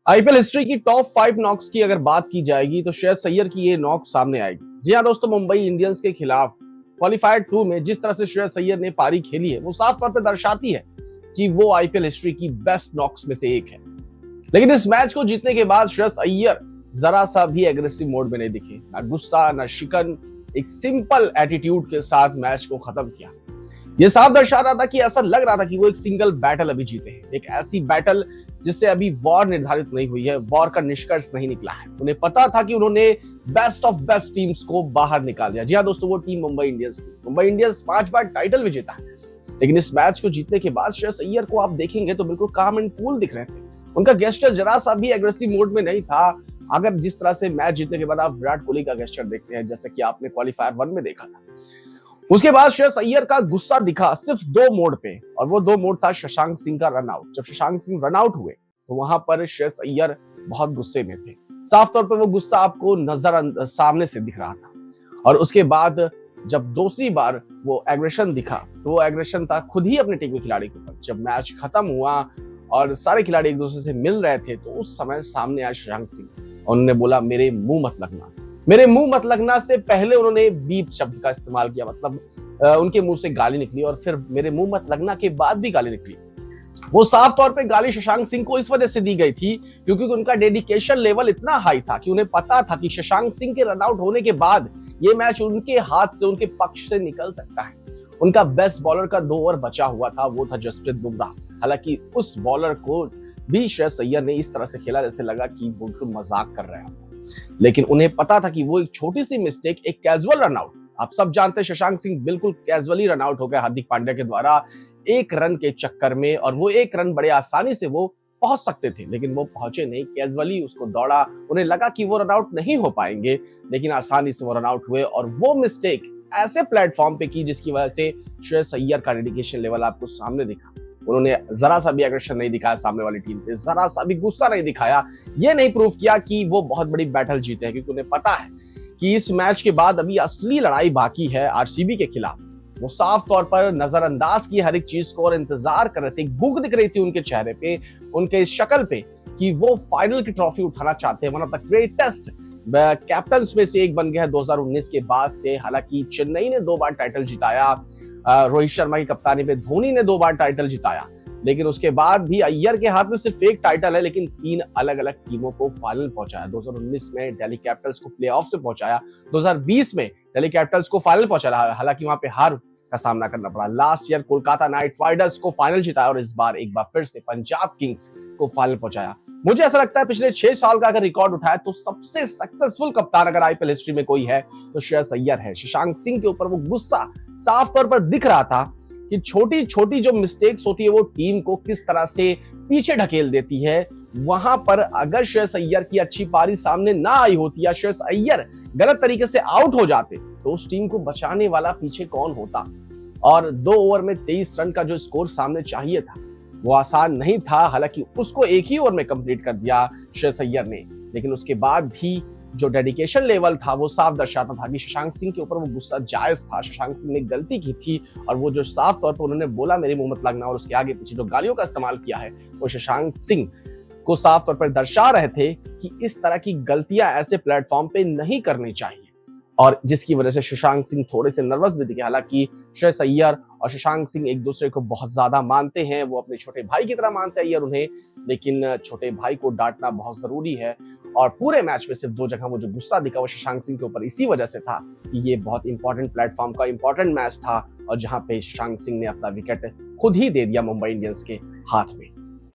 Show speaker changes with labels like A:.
A: IPL history की top 5 Knox की अगर बात की जाएगी तो श्रेयस अय्यर की ये नॉक सामने आएगी। जी हाँ दोस्तों, मुंबई इंडियंस के खिलाफ क्वालिफायर 2 में जिस तरह से श्रेयस अय्यर ने पारी खेली है वो साफ तौर पर दर्शाती है कि वो आईपीएल हिस्ट्री की बेस्ट नॉक्स में से एक है। लेकिन इस मैच को जीतने के बाद श्रेयस अय्यर जरा सा भी एग्रेसिव मोड में नहीं दिखे, ना गुस्सा ना शिकन, एक सिंपल एटीट्यूड के साथ मैच को खत्म किया। ये साफ दर्शा रहा था कि ऐसा लग रहा था कि वो एक सिंगल बैटल अभी जीते हैं, एक ऐसी बैटल जिससे अभी वॉर निर्धारित नहीं हुई है, वॉर का निष्कर्ष नहीं निकला है। उन्हें पता था कि उन्होंने बेस्ट ऑफ बेस्ट टीम्स को बाहर निकाल दिया। जी हाँ दोस्तों, वो टीम मुंबई इंडियंस थी। मुंबई इंडियंस 5 बार टाइटल विजेता है, लेकिन इस मैच को जीतने के बाद श्रेयस अय्यर को आप देखेंगे तो बिल्कुल काम एंड कूल दिख रहे थे। उनका गेस्चर जरा सा भी एग्रेसिव मोड में नहीं था। अगर जिस तरह से मैच जीतने के बाद आप विराट कोहली का गेस्चर देखते हैं, जैसे कि आपने क्वालिफायर 1 में देखा था, उसके बाद श्रेयस अय्यर का गुस्सा दिखा सिर्फ 2 मोड पे, और वो 2 मोड था शशांक सिंह का रन आउट। जब शशांक सिंह रन आउट हुए तो वहां पर श्रेयस अय्यर बहुत गुस्से में थे। साफ तौर पर वो गुस्सा आपको सामने से दिख रहा था। और उसके बाद जब दूसरी बार वो एग्रेशन दिखा तो वो एग्रेशन था खुद ही अपने टीम के खिलाड़ी के ऊपर। जब मैच खत्म हुआ और सारे खिलाड़ी एक दूसरे से मिल रहे थे तो उस समय सामने आया शशांक सिंह, उन्होंने बोला मेरे मुंह मत लगना। मेरे मुंह मत लगना से पहले उन्होंने बीप शब्द का इस्तेमाल किया, मतलब उनके मुंह से गाली निकली, और फिर मेरे मुंह मत लगना के बाद भी गाली निकली। वो साफ तौर पे गाली शशांक सिंह को इस वजह से दी गई थी क्योंकि उनका डेडिकेशन लेवल इतना हाई था कि उन्हें पता था कि शशांक सिंह के रन आउट होने के बाद ये मैच उनके हाथ से, उनके पक्ष से निकल सकता है। उनका बेस्ट बॉलर का 2 ओवर बचा हुआ था, वो था जसप्रीत बुमराह। हालांकि उस बॉलर को भी श्रेयस अय्यर ने इस तरह से खेला जैसे लगा कि वो बिल्कुल मजाक कर रहे हैं, लेकिन उन्हें पता था कि वो एक छोटी सी मिस्टेक, एक कैजुअल रन आउट, आप सब जानते हैं शशांक सिंह बिल्कुल कैजुअली रन आउट हो गए हार्दिक पांड्या के द्वारा 1 रन के चक्कर में, और वो 1 रन बड़े आसानी से वो पहुंच सकते थे, लेकिन वो पहुंचे नहीं। कैजुअली उसको दौड़ा, उन्हें लगा कि वो रन आउट नहीं हो पाएंगे, लेकिन आसानी से वो रन आउट हुए। और वो मिस्टेक ऐसे प्लेटफॉर्म पे की जिसकी वजह से श्रेयस अय्यर का डेडिकेशन लेवल आपको सामने दिखा। उन्होंने जरा सा भी एग्रेशन नहीं दिखाया सामने वाली टीम पे, जरा सा भी गुस्सा नहीं दिखाया। ये नहीं प्रूव किया कि वो बहुत बड़ी बैटल जीते हैं, क्योंकि उन्हें पता है कि इस मैच के बाद अभी असली लड़ाई बाकी है आरसीबी के खिलाफ। वो साफ तौर पर नजरअंदाज की हर एक चीज को और इंतजार कर रहे थे। भूख दिख रही थी उनके चेहरे पे, उनके शक्ल पे, कि वो फाइनल की ट्रॉफी उठाना चाहते हैं। One of the greatest captains में से एक बन गया है 2019 के बाद से। हालांकि चेन्नई ने 2 बार टाइटल जिताया, रोहित शर्मा की कप्तानी पे धोनी ने 2 बार टाइटल जिताया, लेकिन उसके बाद भी अय्यर के हाथ में सिर्फ एक टाइटल है, लेकिन 3 अलग अलग टीमों को फाइनल पहुंचाया। 2019 में दिल्ली कैपिटल्स को प्लेऑफ से पहुंचाया, 2020 में दिल्ली कैपिटल्स को फाइनल पहुंचाया, हालांकि वहां पे हार का सामना करना पड़ा। Last year Kolkata night Riders को फाइनल जिताया, और इस बार एक बार फिर से पंजाब किंग्स को फाइनल पहुंचाया। मुझे ऐसा लगता है पिछले 6 साल का अगर रिकॉर्ड उठाए तो सबसे सक्सेसफुल कप्तान अगर आईपीएल हिस्ट्री में कोई है तो श्रेयस अय्यर है। शशांक सिंह के ऊपर वो गुस्सा साफ तौर पर दिख रहा था कि छोटी छोटी जो मिस्टेक्स होती है वो टीम को किस तरह से पीछे ढकेल देती है। वहां पर अगर श्रेयस अय्यर की अच्छी पारी सामने ना आई होती या श्रेयस अय्यर गलत तरीके से आउट हो जाते तो उस टीम को बचाने वाला पीछे कौन होता। और 2 ओवर में 23 रन का जो स्कोर सामने चाहिए था वो आसान नहीं था। हालांकि उसको 1 ही ओवर में कंप्लीट कर दिया श्रेयस अय्यर ने, लेकिन उसके बाद भी जो डेडिकेशन लेवल था वो साफ दर्शाता था कि शशांक सिंह के ऊपर वो गुस्सा जायज था। शशांक सिंह ने गलती की थी, और वो जो साफ तौर पर उन्होंने बोला मेरे मुंह मत लगना, और उसके आगे पीछे जो गालियों का इस्तेमाल किया है वो शशांक सिंह को साफ तौर पर दर्शा रहे थे कि इस तरह की गलतियां ऐसे प्लेटफॉर्म पे नहीं करनी चाहिए, और जिसकी वजह से शशांक सिंह थोड़े से नर्वस भी दिखे। हालांकि श्रेयस अय्यर और शशांक सिंह एक दूसरे को बहुत ज्यादा मानते हैं, वो अपने छोटे भाई की तरह मानते हैं अय्यर उन्हें, लेकिन छोटे भाई को डांटना बहुत जरूरी है। और पूरे मैच में सिर्फ 2 जगह वो जो गुस्सा दिखा वो शशांक सिंह के ऊपर इसी वजह से था कि ये बहुत इंपॉर्टेंट प्लेटफॉर्म का इंपॉर्टेंट मैच था, और जहां पे शशांक सिंह ने अपना विकेट खुद ही दे दिया मुंबई इंडियंस के हाथ में।